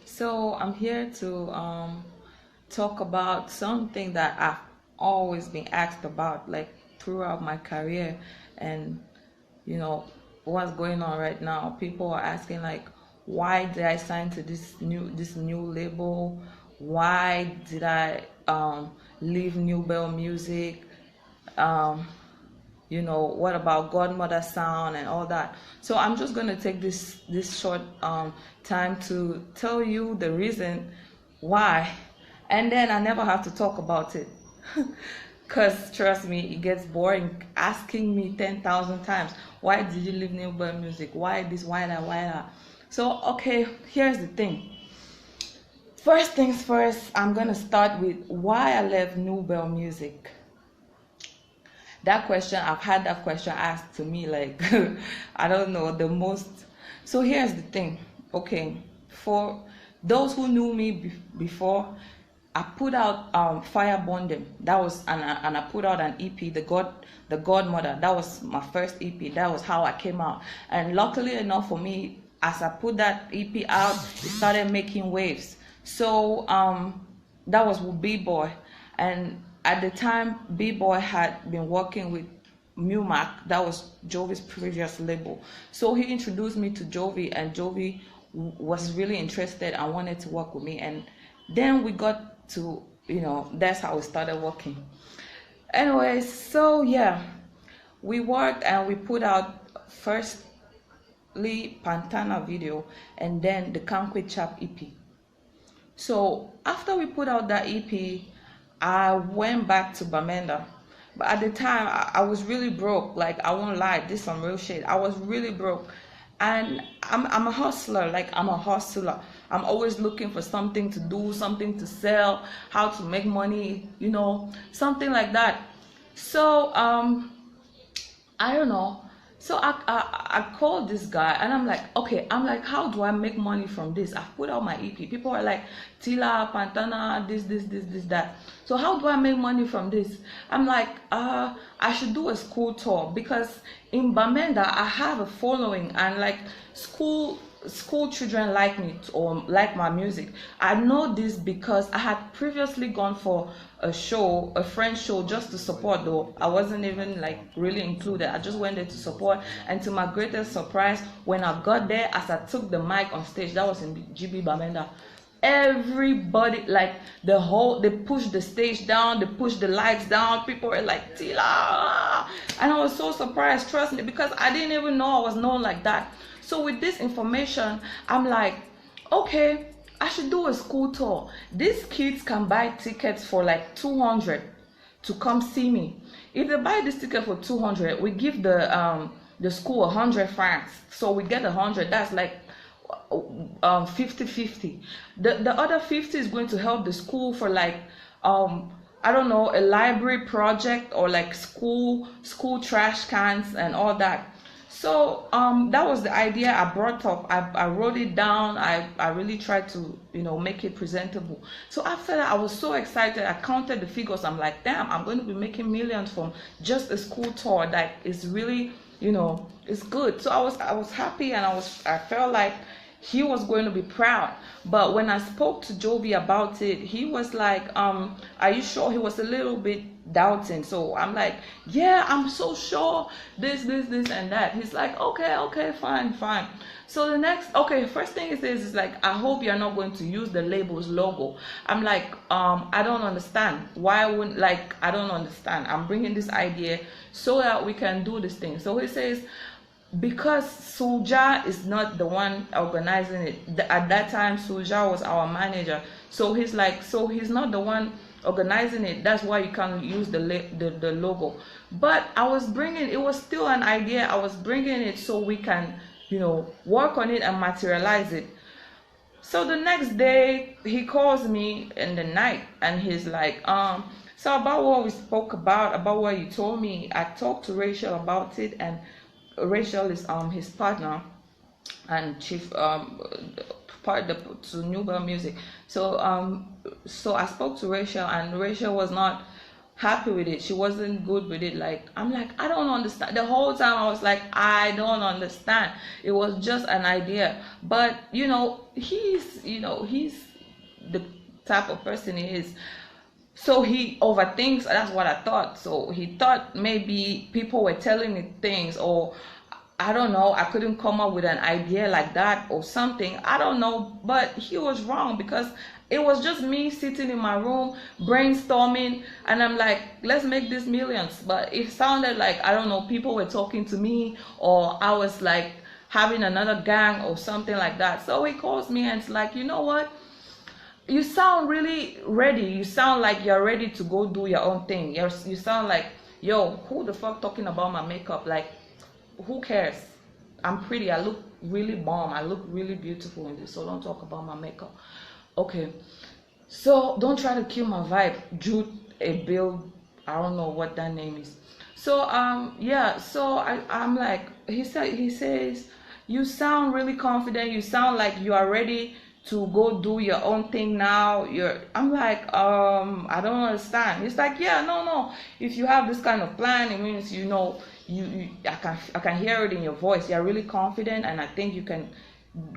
So I'm here to talk about something that I've always been asked about, like throughout my career, and you know what's going on right now. People are asking like, why did I sign to this new label? Why did I leave New Bell Music? Um, what about Godmother Sound and all that? So I'm just going to take this short time to tell you the reason why, and then I never have to talk about it. Because trust me, it gets boring asking me 10,000 times, why did you leave New Bell Music? Why this? Why that? Why that? So okay, here's the thing. First things first, I'm gonna start with why I left New Bell Music. That question, I've had that question asked to me like I don't know, the most. So here's the thing. Okay, for those who knew me before, I put out Fire Bonding. That was, and I put out an EP, the Godmother. That was my first EP. That was how I came out. And luckily enough for me, as I put that EP out, it started making waves. So that was with B-Boy, and at the time B-Boy had been working with Mumac. That was Jovi's previous label. So he introduced me to Jovi, and Jovi was really interested and wanted to work with me. And then we got to, that's how we started working. Anyway, so yeah, we worked and we put out firstly Pantana video and then the Kanque Chap EP. So after we put out that EP, I went back to Bamenda. But at the time, I was really broke. Like, I won't lie, this is some real shit. I was really broke. And I'm a hustler, like I'm a hustler. I'm always looking for something to do, something to sell, how to make money, something like that. So I don't know. So I called this guy and I'm like, okay, how do I make money from this? I put out my EP. People are like, TILLA, Pantana, this, that. So how do I make money from this? I'm like, I should do a school tour, because in Bamenda I have a following, and like school children like me or like my music. I know this because I had previously gone for a friend's show, just to support, though I wasn't even like really included. I just went there to support, and to my greatest surprise, when I got there, as I took the mic on stage, that was in GB Bamenda, everybody, like they pushed the stage down, they pushed the lights down, people were like, TILLA, and I was so surprised, trust me, because I didn't even know I was known like that. So with this information, I'm like, okay, I should do a school tour. These kids can buy tickets for like 200 to come see me. If they buy this ticket for 200, we give the school 100 francs. So we get 100. That's like 50-50. The other 50 is going to help the school for like I don't know, a library project, or like school trash cans and all that. So that was the idea I brought up. I wrote it down. I really tried to make it presentable. So after that, I was so excited. I counted the figures. I'm like, damn, I'm going to be making millions from just a school tour. That is really, it's good. So I was happy, and I felt like he was going to be proud. But when I spoke to Jovi about it, he was like, are you sure? He was a little bit doubting. So I'm like, yeah, I'm so sure, this and that. He's like, okay, fine. So the next, first thing he says is like, I hope you're not going to use the label's logo. I'm like, I don't understand. Why wouldn't, like, I don't understand. I'm bringing this idea so that we can do this thing. So he says, because Suja is not the one organizing it. At that time, Suja was our manager. So he's like, so he's not the one organizing it. That's why you can't use the logo. But I was bringing, it was still an idea. I was bringing it so we can, work on it and materialize it. So the next day, he calls me in the night, and he's like, so about what we spoke about what you told me, I talked to Rachel about it, and Rachel is his partner and chief to New Bell Music. So so I spoke to Rachel, and Rachel was not happy with it. She wasn't good with it. Like, I'm like, I don't understand. The whole time I was like, I don't understand. It was just an idea. But he's the type of person he is. So he overthinks. That's what I thought. So he thought maybe people were telling me things, or I don't know, I couldn't come up with an idea like that or something. I don't know, but he was wrong, because it was just me sitting in my room brainstorming, and I'm like, let's make this millions. But it sounded like, I don't know, people were talking to me, or I was like having another gang or something like that. So he calls me and it's like, you know what? You sound really ready. You sound like you're ready to go do your own thing. You sound like, yo, who the fuck talking about my makeup? Like, who cares? I'm pretty. I look really bomb. I look really beautiful in this. So don't talk about my makeup. Okay. So don't try to kill my vibe. Jude a Bill. I don't know what that name is. So yeah. So I'm like, he says, you sound really confident. You sound like you are ready to go do your own thing now. I'm like, I don't understand. It's like, yeah, no. If you have this kind of plan, it means I can hear it in your voice. You're really confident, and I think you can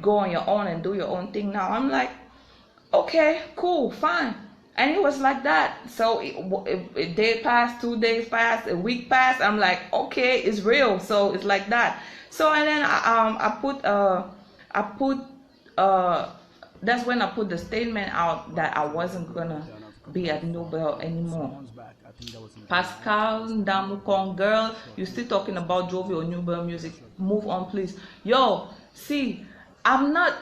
go on your own and do your own thing now. I'm like, okay, cool, fine. And it was like that. So a day passed, 2 days passed, a week passed. I'm like, okay, it's real. So it's like that. So and then that's when I put the statement out that I wasn't gonna be at Nobel anymore. Pascal Ndamukong, girl, you still talking about JOVI or Nobel music? Move on, please. Yo, see, I'm not.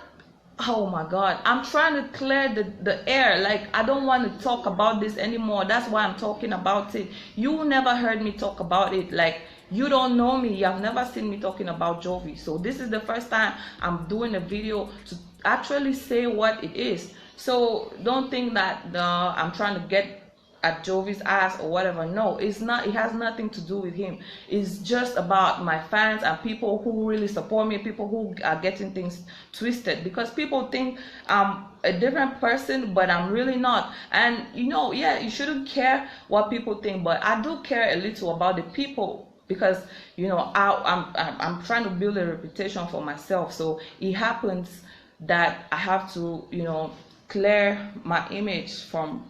Oh my God, I'm trying to clear the air. Like, I don't want to talk about this anymore. That's why I'm talking about it. You never heard me talk about it. Like, you don't know me. You have never seen me talking about JOVI. So this is the first time I'm doing a video to actually say what it is. So don't think that I'm trying to get at JOVI's ass or whatever. No, it's not. It has nothing to do with him. It's just about my fans and people who really support me, people who are getting things twisted, because people think I'm a different person, but I'm really not. And yeah, you shouldn't care what people think, but I do care a little about the people, because I'm trying to build a reputation for myself. So it happens that I have to clear my image from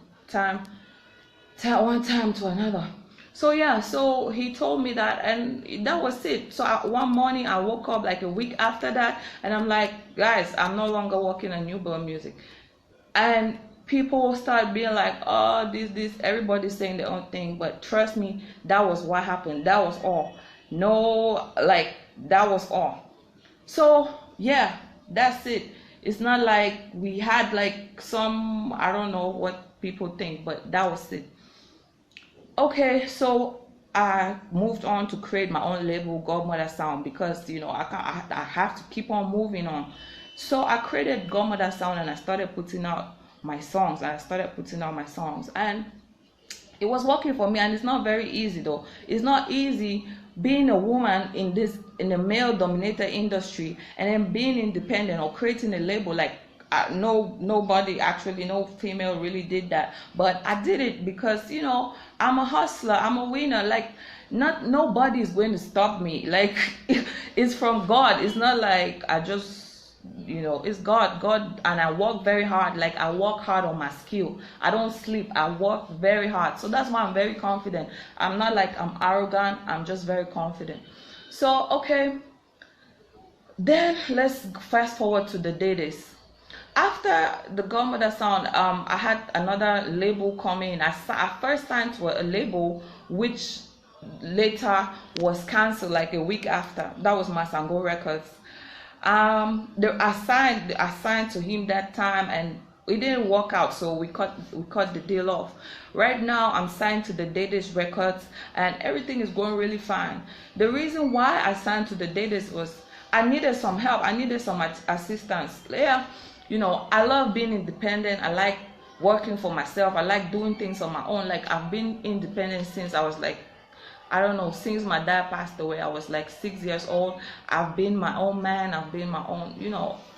one time to another. So yeah, so he told me that, and that was it. So one morning I woke up like a week after that, and I'm like, guys, I'm no longer working on Newbell Music. And people start being like, oh, this everybody's saying their own thing. But trust me, that was what happened. That was all. No, like, that was all. So yeah, that's it. It's not like we had like some, I don't know what people think, but that was it. Okay, so I moved on to create my own label, Godmother Sound, because I have to keep on moving on. So I created Godmother Sound, and I started putting out my songs. And it was working for me. And it's not very easy though. It's not easy being a woman in a male-dominated industry, and then being independent or creating a label. Like, nobody actually, no female really did that, but I did it because I'm a hustler, I'm a winner. Like, nobody is going to stop me. Like, it's from God. It's not like I just it's God, and I work very hard. Like, I work hard on my skill. I don't sleep. I work very hard. So that's why I'm very confident. I'm not like I'm arrogant. I'm just very confident. So okay, then let's fast forward to the days. After the Godmother Sound, I had another label coming. I first signed to a label which later was cancelled like a week after. That was Masango Records. I signed to him that time, and it didn't work out, so we cut the deal off. Right now I'm signed to the Daydays Records, and everything is going really fine. The reason why I signed to the Daydays was I needed some help. I needed some assistance. Yeah. I love being independent. I like working for myself. I like doing things on my own. Like, I've been independent since I was like, I don't know, since my dad passed away. I was like 6 years old. I've been my own man. I've been my own,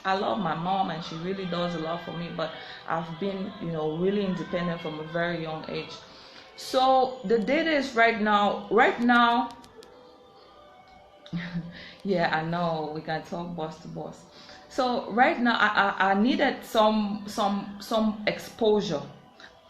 I love my mom, and she really does a lot for me, but I've been, really independent from a very young age. So the data is right now. Yeah, I know we can talk boss to boss. So right now, I needed some exposure.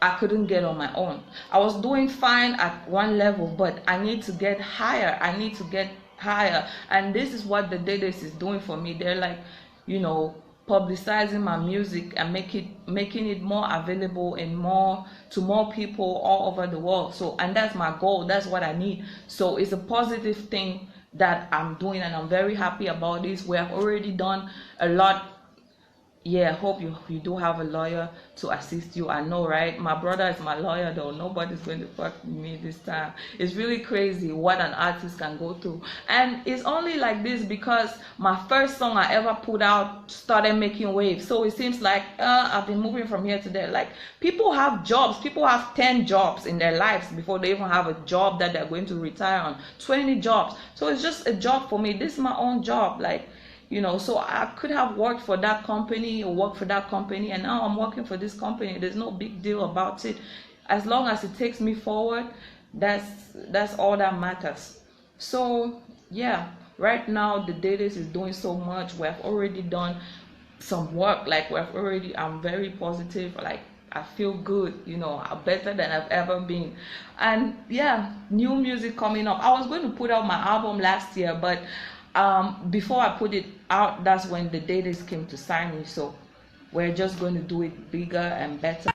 I couldn't get on my own. I was doing fine at one level, but I need to get higher. I need to get higher, and this is what the database is doing for me. They're like, you know, publicizing my music and making it more available and more to more people all over the world. So, and that's my goal. That's what I need. So it's a positive thing that I'm doing, and I'm very happy about this. We have already done a lot. Yeah, hope you do have a lawyer to assist you. I know, right? My brother is my lawyer, though. Nobody's going to fuck with me this time. It's really crazy what an artist can go through. And it's only like this because my first song I ever put out started making waves. So it seems like I've been moving from here to there. Like, people have jobs. People have 10 jobs in their lives before they even have a job that they're going to retire on. 20 jobs. So it's just a job for me. This is my own job. Like, you know, so I could have worked for that company or worked for that company, and now I'm working for this company. There's no big deal about it. As long as it takes me forward, that's all that matters. So yeah, right now the database is doing so much. We have already done some work. Like, I'm very positive. Like, I feel good, you know, better than I've ever been. And yeah, new music coming up. I was going to put out my album last year, but before I put it out, that's when the datas came to sign me. So we're just going to do it bigger and better.